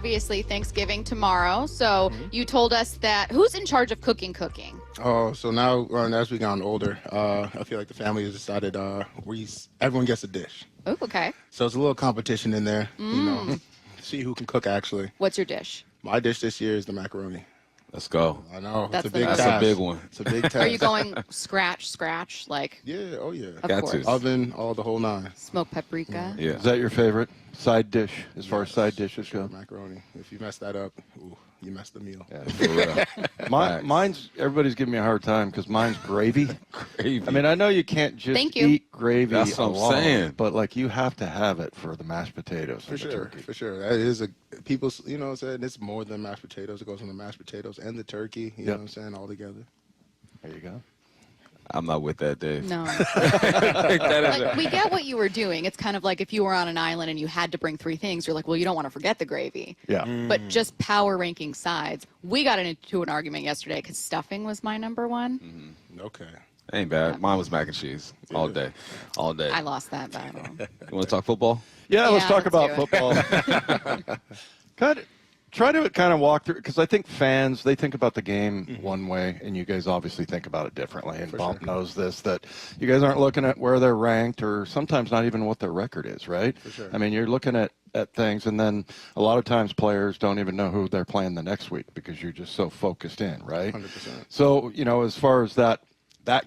Obviously Thanksgiving tomorrow, so you told us that who's in charge of cooking? Oh, so now as we gotten older, I feel like the family has decided everyone gets a dish. Oh, okay. So it's a little competition in there, see who can cook actually. What's your dish? My dish this year is the macaroni. Let's go. I know. That's it's a big That's task. a big one. It's a big task. Are you going scratch, like? Yeah, oh yeah. Of course. Oven, all the whole nine. Smoked paprika. Yeah. Is that your favorite side dish as far as side dishes go? Macaroni. If you mess that up, you messed the meal. Yeah, for real. Mine's, everybody's giving me a hard time because mine's gravy. Gravy. I mean, I know you can't just eat gravy That's what alone, I'm saying. but like you have to have it for the mashed potatoes For and the sure, turkey. for sure. That is people, said it's more than mashed potatoes. It goes on the mashed potatoes and the turkey, you know what I'm saying, all together. There you go. I'm not with that, Dave. No. That is We get what you were doing. It's kind of like if you were on an island and you had to bring 3 things, you're like, well, you don't want to forget the gravy. Yeah. But just power ranking sides. We got into an argument yesterday because stuffing was my number one. Okay. Ain't bad. Mine was mac and cheese all day. All day. I lost that battle. You want to talk football? Yeah, let's talk let's about do football. Try to kind of walk through, because I think fans, they think about the game one way, and you guys obviously think about it differently. And Bump knows this, that you guys aren't looking at where they're ranked or sometimes not even what their record is, right? For sure. I mean, you're looking at things, and then a lot of times players don't even know who they're playing the next week because you're just so focused in, right? 100%. So, as far as that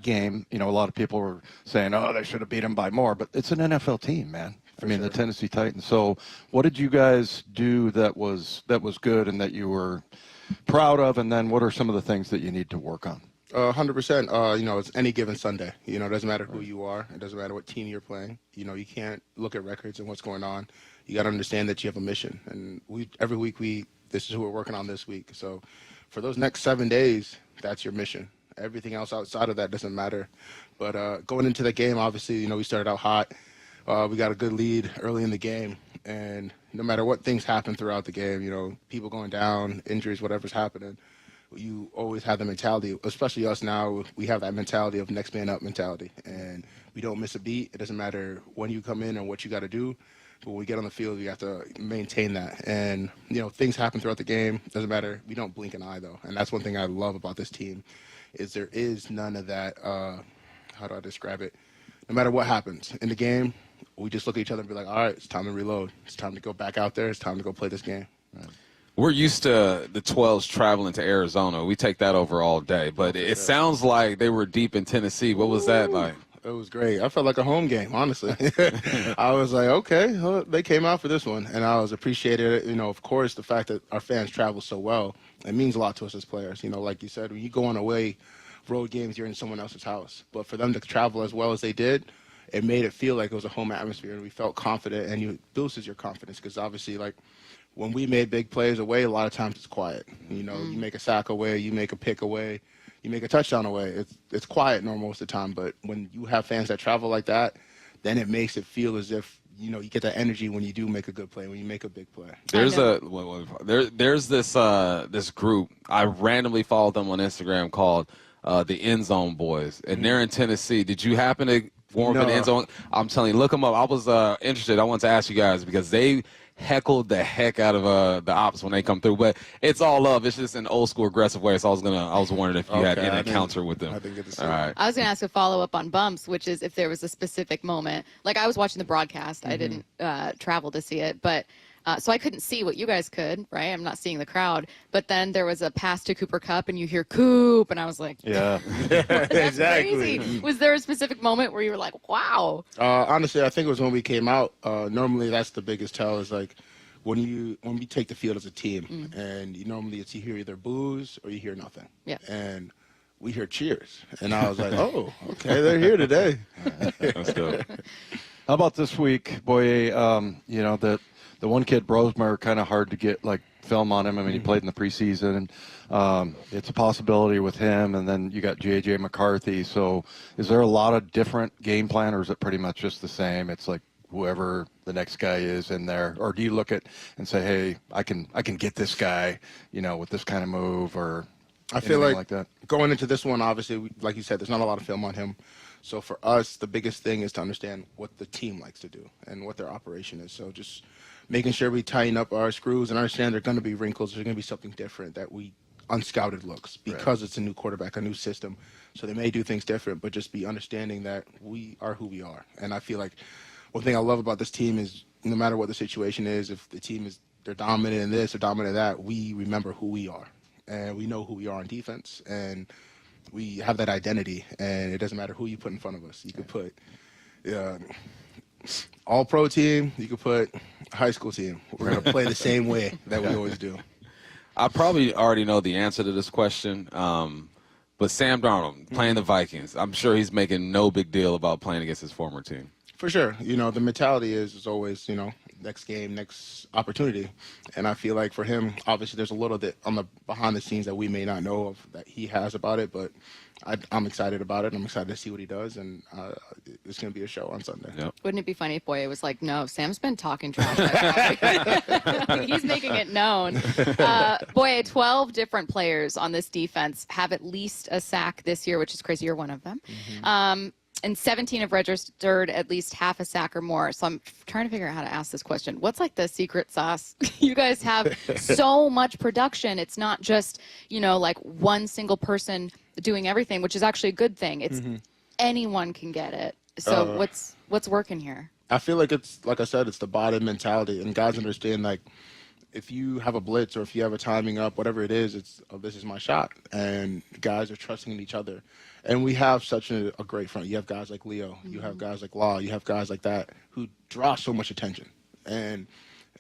game, a lot of people were saying, oh, they should have beat them by more, but it's an NFL team, man. The Tennessee Titans. So what did you guys do that was good and that you were proud of, and then what are some of the things that you need to work on? 100%. It's any given Sunday. It doesn't matter who you are. It doesn't matter what team you're playing. You can't look at records and what's going on. You got to understand that you have a mission. And every week this is who we're working on this week. So for those next 7 days, that's your mission. Everything else outside of that doesn't matter. But going into the game, obviously, we started out hot. We got a good lead early in the game, and no matter what things happen throughout the game, people going down, injuries, whatever's happening, you always have the mentality, especially us now, we have that mentality of next man up mentality, and we don't miss a beat. It doesn't matter when you come in or what you got to do, but when we get on the field, we have to maintain that. And, things happen throughout the game. It doesn't matter. We don't blink an eye, though, and that's one thing I love about this team is there is none of that, how do I describe it? No matter what happens in the game, we just look at each other and be like, all right, it's time to reload. It's time to go back out there. It's time to go play this game. Right. We're used to the 12s traveling to Arizona. We take that over all day. But it sounds like they were deep in Tennessee. What was that like? It was great. I felt like a home game, honestly. I was like, okay, well, they came out for this one. And I was appreciated it. Of course, the fact that our fans travel so well, it means a lot to us as players. Like you said, when you go on away road games, you're in someone else's house. But for them to travel as well as they did, it made it feel like it was a home atmosphere, and we felt confident, and it boosted your confidence because obviously, like, when we made big plays away, a lot of times it's quiet. You make a sack away, you make a pick away, you make a touchdown away. It's quiet most of the time, but when you have fans that travel like that, then it makes it feel as if, you get that energy when you do make a good play, when you make a big play. There's this group. I randomly followed them on Instagram called the End Zone Boys, and they're in Tennessee. Did you happen to warm up in the end zone? I'm telling you, look them up. I was interested. I wanted to ask you guys because they heckled the heck out of the ops when they come through. But it's all love. It's just an old school aggressive way. So I was wondering if you had an encounter with them. I didn't get to see all right. I was going to ask a follow-up on Bumps, which is if there was a specific moment. Like, I was watching the broadcast. I didn't travel to see it, but so I couldn't see what you guys could, right? I'm not seeing the crowd. But then there was a pass to Cooper Kupp, and you hear Coop, and I was like, yeah. That's Exactly. crazy. Was there a specific moment where you were like, wow? Honestly, I think it was when we came out. Normally, that's the biggest tell is like when we take the field as a team, and normally you hear either boos or you hear nothing. Yeah. And we hear cheers, and I was like, oh, okay, they're here today. Let's go. How about this week, Boye? The one kid, Brosmer, kind of hard to get film on him. I mean, he played in the preseason, and it's a possibility with him. And then you got J.J. McCarthy. So is there a lot of different game plan, or is it pretty much just the same? It's like whoever the next guy is in there, or do you look at and say, hey, I can get this guy, with this kind of move, or I feel like that? Going into this one, obviously, like you said, there's not a lot of film on him. So for us, the biggest thing is to understand what the team likes to do and what their operation is. So just making sure we tighten up our screws and understand there are going to be wrinkles. There's going to be something different that we unscouted looks because it's a new quarterback, a new system. So they may do things different, but just be understanding that we are who we are. And I feel like one thing I love about this team is no matter what the situation is, if the team is they're dominant in this or dominant in that, we remember who we are. And we know who we are on defense. And we have that identity. And it doesn't matter who you put in front of us. You could put all-pro team. You could put high school team. We're going to play the same way that we always do. I probably already know the answer to this question, but Sam Darnold playing the Vikings, I'm sure he's making no big deal about playing against his former team. For sure. The mentality is always, next game, next opportunity. And I feel like for him, obviously there's a little bit on the behind the scenes that we may not know of that he has about it, but I'm excited about it. I'm excited to see what he does, and it's going to be a show on Sunday. Yep. Wouldn't it be funny if Boye was like, no, Sam's been talking trash. He's making it known. Boye, 12 different players on this defense have at least a sack this year, which is crazy. You're one of them. And 17 have registered at least half a sack or more. So I'm trying to figure out how to ask this question. What's like the secret sauce? You guys have so much production. It's not just, like one single person doing everything, which is actually a good thing. It's anyone can get it. So what's working here? I feel like it's, like I said, it's the bottom mentality. And guys understand, like, if you have a blitz or if you have a timing up, whatever it is, it's, this is my shot. And guys are trusting in each other. And we have such a great front. You have guys like Leo. You have guys like Law. You have guys like that who draw so much attention. And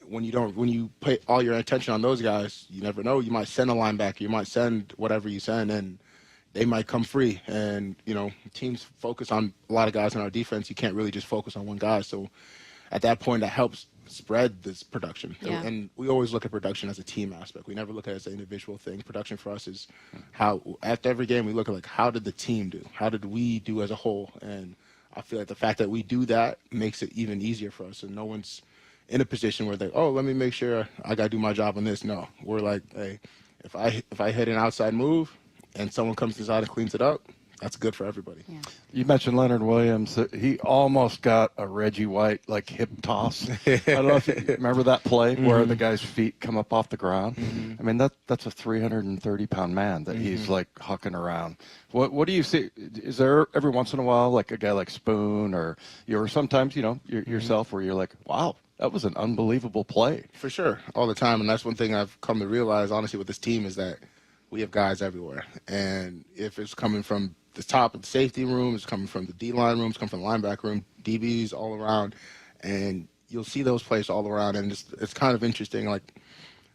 when you put all your attention on those guys, you never know. You might send a linebacker. You might send whatever you send, and they might come free. And, teams focus on a lot of guys on our defense. You can't really just focus on one guy. So at that point, that helps spread this production. Yeah. And we always look at production as a team aspect. We never look at it as an individual thing. Production for us is how, after every game, we look at, like, how did the team do? How did we do as a whole? And I feel like the fact that we do that makes it even easier for us. And no one's in a position where they, let me make sure I got to do my job on this. No, we're like, hey, if I hit an outside move and someone comes inside and cleans it up, that's good for everybody. Yeah. You mentioned Leonard Williams. He almost got a Reggie White, hip toss. I don't know if you remember that play where the guy's feet come up off the ground. I mean, that's a 330-pound man that he's, hucking around. What do you see? Is there every once in a while, a guy like Spoon or sometimes, yourself where you're like, wow, that was an unbelievable play? For sure, all the time. And that's one thing I've come to realize, honestly, with this team is that we have guys everywhere. And if it's coming from the top of the safety room, it's coming from the D-line room, it's coming from the linebacker room, DBs all around, and you'll see those plays all around. And it's kind of interesting. Like,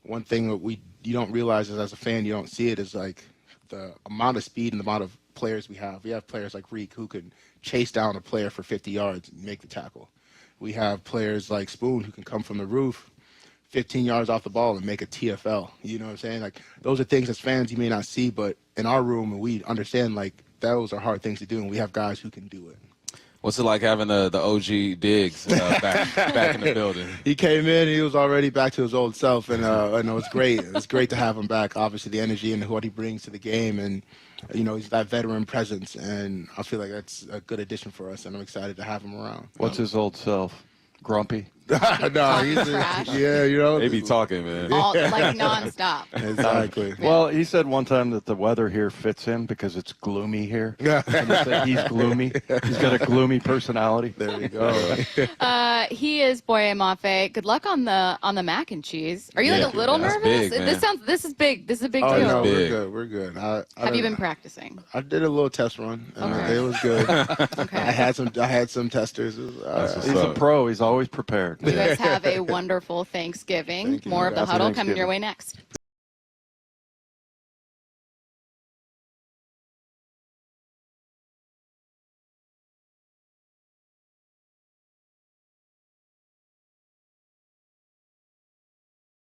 one thing that you don't realize is, as a fan, you don't see it, is like the amount of speed and the amount of players we have. We have players like Reek who can chase down a player for 50 yards and make the tackle. We have players like Spoon who can come from the roof 15 yards off the ball and make a TFL. You know what I'm saying? Like, those are things as fans you may not see, but in our room, we understand, those are hard things to do, and we have guys who can do it. What's it like having the OG Diggs back in the building? He came in, he was already back to his old self, and it was great. It's great to have him back. Obviously, the energy and what he brings to the game, and he's that veteran presence, and I feel like that's a good addition for us, and I'm excited to have him around. What's his old self? Grumpy? No, he's trash. They be talking, man. All, nonstop. Exactly. Well, he said one time that the weather here fits him because it's gloomy here. Yeah. And he said he's gloomy. He's got a gloomy personality. There you go. He is Boye Mafe. Good luck on the mac and cheese. Are you a little that's nervous? big, man. This is big. This is a big Oh, deal. no, big. we're good. Have you been practicing? I did a little test run, and Okay. it was good. Okay. I had some testers. It was, He's a pro. He's always prepared. You guys have a wonderful Thanksgiving. Thank you. More of the Happy Huddle coming your Thanksgiving. way next.